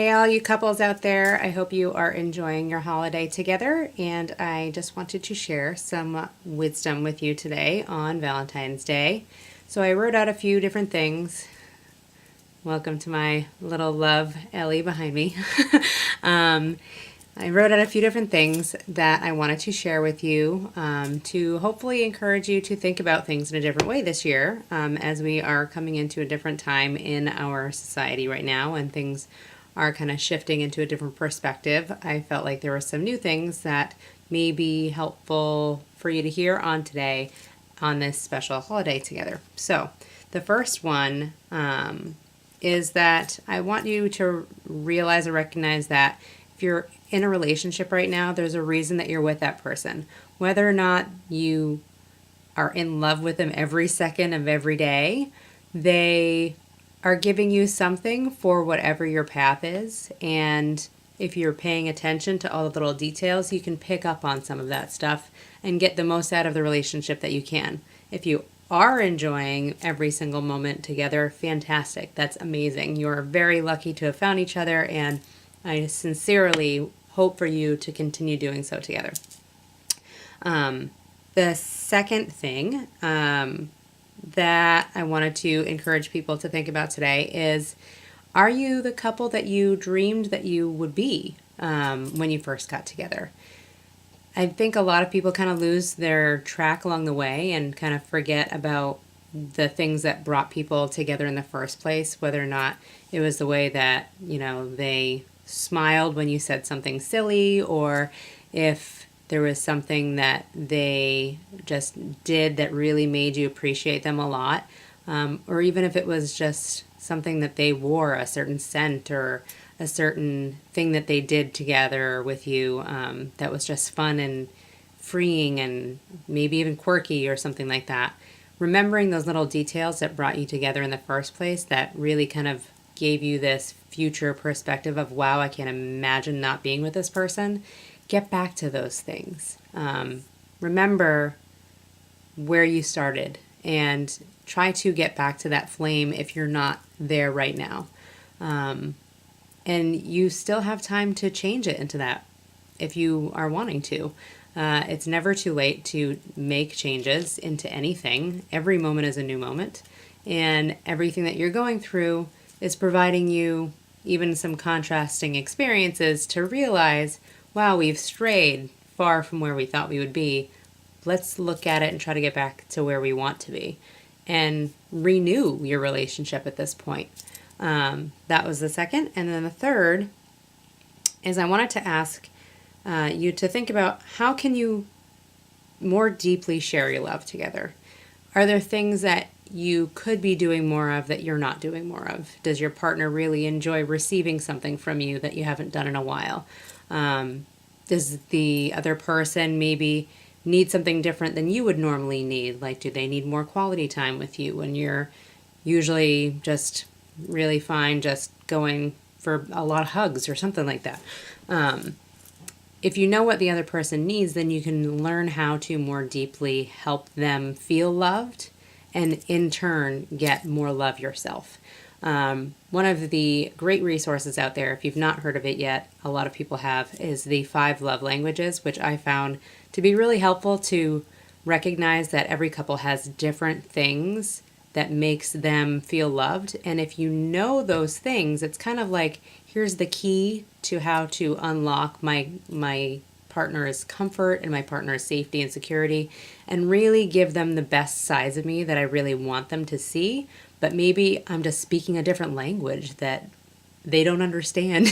Hey, all you couples out there, I hope you are enjoying your holiday together, and I just wanted to share some wisdom with you today on Valentine's Day. So I wrote out a few different things. Welcome to my little love, Ellie, behind me. I wrote out a few different things that I wanted to share with you to hopefully encourage you to think about things in a different way this year as we are coming into a different time in our society right now and things are kind of shifting into a different perspective. I felt like there were some new things that may be helpful for you to hear on today on this special holiday together. So the first one is that I want you to realize or recognize that if you're in a relationship right now, there's a reason that you're with that person. Whether or not you are in love with them every second of every day, they are giving you something for whatever your path is. And if you're paying attention to all the little details, you can pick up on some of that stuff and get the most out of the relationship that you can. If you are enjoying every single moment together, fantastic. That's amazing. You are very lucky to have found each other, and I sincerely hope for you to continue doing so together. The second thing that I wanted to encourage people to think about today is, are you the couple that you dreamed that you would be when you first got together? I think a lot of people kind of lose their track along the way and kind of forget about the things that brought people together in the first place, whether or not it was the way that, they smiled when you said something silly, or if there was something that they just did that really made you appreciate them a lot, or even if it was just something that they wore, a certain scent or a certain thing that they did together with you that was just fun and freeing and maybe even quirky or something like that. Remembering those little details that brought you together in the first place that really kind of gave you this future perspective of, wow, I can't imagine not being with this person. Get back to those things. Remember where you started and try to get back to that flame if you're not there right now. And you still have time to change it into that if you are wanting to. It's never too late to make changes into anything. Every moment is a new moment. And everything that you're going through is providing you even some contrasting experiences to realize, wow, we've strayed far from where we thought we would be. Let's look at it and try to get back to where we want to be and renew your relationship at this point. That was the second. And then the third is I wanted to ask you to think about, how can you more deeply share your love together? Are there things that you could be doing more of that you're not doing more of? Does your partner really enjoy receiving something from you that you haven't done in a while? Does the other person maybe need something different than you would normally need? Like, do they need more quality time with you when you're usually just really fine just going for a lot of hugs or something like that? If you know what the other person needs, then you can learn how to more deeply help them feel loved and in turn get more love yourself. One of the great resources out there, if you've not heard of it yet, a lot of people have, is the 5 love languages, which I found to be really helpful to recognize that every couple has different things that makes them feel loved. And if you know those things, it's kind of like, here's the key to how to unlock my partner's comfort and my partner's safety and security, and really give them the best sides of me that I really want them to see. But maybe I'm just speaking a different language that they don't understand.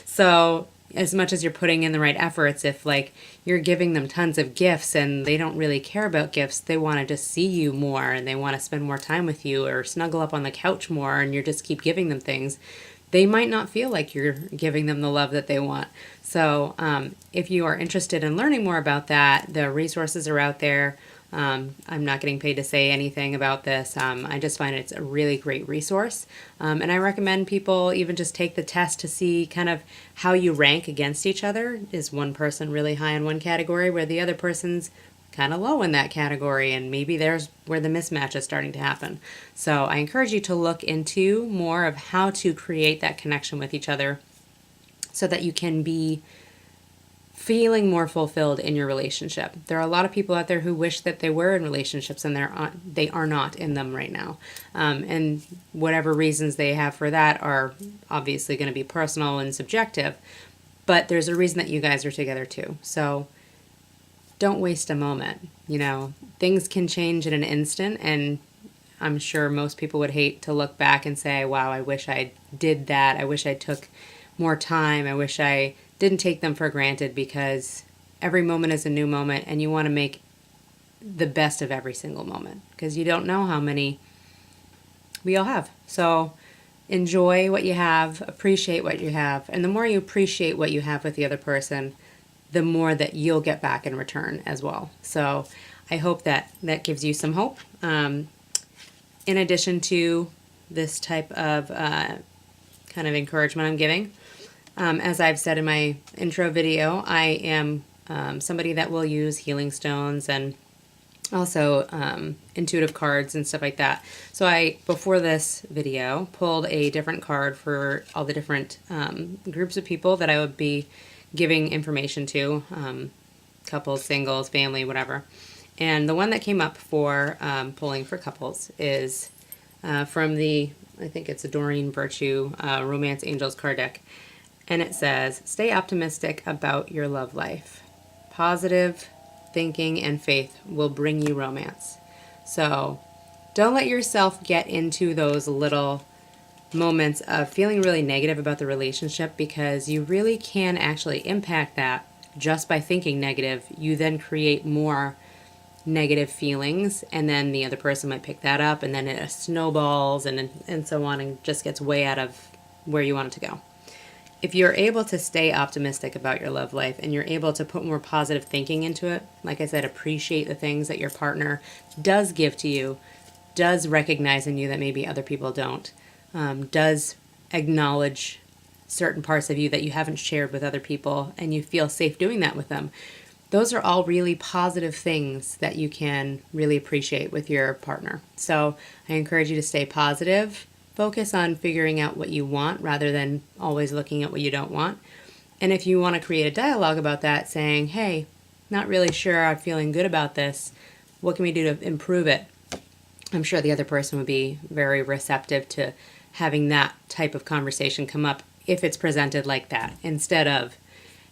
So as much as you're putting in the right efforts, if like you're giving them tons of gifts and they don't really care about gifts, they want to just see you more and they want to spend more time with you or snuggle up on the couch more, and you just keep giving them things, they might not feel like you're giving them the love that they want. So if you are interested in learning more about that, the resources are out there. I'm not getting paid to say anything about this. I just find it's a really great resource. And I recommend people even just take the test to see kind of how you rank against each other. Is one person really high in one category where the other person's kind of low in that category, and maybe there's where the mismatch is starting to happen. So I encourage you to look into more of how to create that connection with each other so that you can be feeling more fulfilled in your relationship. There are a lot of people out there who wish that they were in relationships and they are not in them right now. And whatever reasons they have for that are obviously going to be personal and subjective, but there's a reason that you guys are together too. So don't waste a moment. Things can change in an instant, and I'm sure most people would hate to look back and say, wow, I wish I did that. I wish I took more time. I wish I didn't take them for granted, because every moment is a new moment and you want to make the best of every single moment, because you don't know how many we all have. So enjoy what you have, appreciate what you have, and the more you appreciate what you have with the other person, the more that you'll get back in return as well. So I hope that gives you some hope. In addition to this type of kind of encouragement I'm giving, as I've said in my intro video, I am somebody that will use healing stones and also intuitive cards and stuff like that. So I, before this video, pulled a different card for all the different groups of people that I would be giving information to, couples, singles, family, whatever. And the one that came up for pulling for couples is from I think it's a Doreen Virtue Romance Angels card deck. And it says, stay optimistic about your love life. Positive thinking and faith will bring you romance. So don't let yourself get into those little moments of feeling really negative about the relationship, because you really can actually impact that just by thinking negative. You then create more negative feelings, and then the other person might pick that up, and then it snowballs and so on, and just gets way out of where you want it to go. If you're able to stay optimistic about your love life and you're able to put more positive thinking into it, like I said, appreciate the things that your partner does give to you, does recognize in you that maybe other people don't, does acknowledge certain parts of you that you haven't shared with other people, and you feel safe doing that with them. Those are all really positive things that you can really appreciate with your partner. So I encourage you to stay positive. Focus on figuring out what you want rather than always looking at what you don't want. And if you want to create a dialogue about that, saying, hey, not really sure, I'm feeling good about this, what can we do to improve it? I'm sure the other person would be very receptive to having that type of conversation come up if it's presented like that, instead of,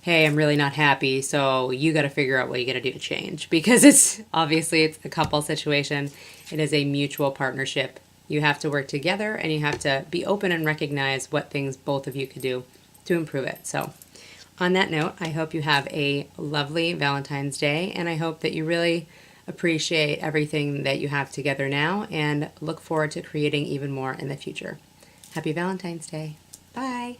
hey, I'm really not happy, so you got to figure out what you got to do to change. Because it's a couple situation. It is a mutual partnership. You have to work together, and you have to be open and recognize what things both of you could do to improve it. So on that note, I hope you have a lovely Valentine's Day, and I hope that you really appreciate everything that you have together now and look forward to creating even more in the future. Happy Valentine's Day. Bye.